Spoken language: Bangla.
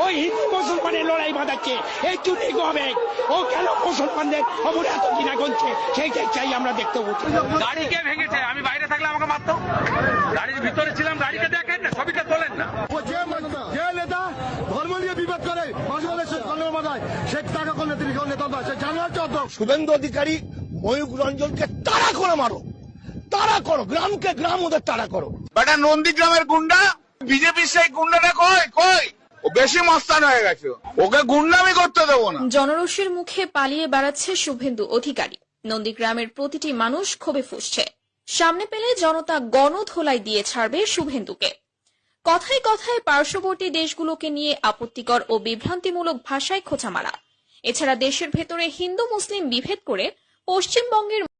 ওই হিন্দু মুসলমানের লড়াই বাঁধাচ্ছে, এই চুরি হবে। ও কেন মুসলমানদের খবরে এত দিনা করছে, সেইটাই চাই আমরা দেখতে পাচ্ছি। গাড়িকে ভেঙেছে, আমি বাইরে থাকলে আমাকে মারতো। গাড়ির ভিতরে ছিলাম, গাড়িকে দেখেন না, ছবিটা তোলেন না। যে নেতা ধর্ম নিয়ে বিবাদ করে বাংলাদেশের কংগ্রেস মাথায়, সে টাকা করলে তিনি নেতা নয়, সে জানার চর্দ। শুভেন্দু অধিকারী ময়ূক রঞ্জনকে তাড়া করে মারো, তাড়া করো, গ্রামকে গ্রাম ওদের তাড়া করো। বেটা নন্দীগ্রামের গুন্ডা, বিজেপির সেই গুন্ডাটা কই ও বেশি মস্তান হয়ে গেছে, ওকে গুন্ডামি করতে দেবো না। জনরোষের মুখে পালিয়ে বেড়াচ্ছে শুভেন্দু অধিকারী। নন্দীগ্রামের প্রতিটি মানুষ ক্ষোভে ফুঁসছে। সামনে পেলে জনতা গণধোলাই দিয়ে ছাড়বে শুভেন্দুকে। কথায় কথায় পার্শ্ববর্তী দেশগুলোকে নিয়ে আপত্তিকর ও বিভ্রান্তিমূলক ভাষায় খোঁচা মারা। এছাড়া দেশের ভেতরে হিন্দু মুসলিম বিভেদ করে পশ্চিমবঙ্গের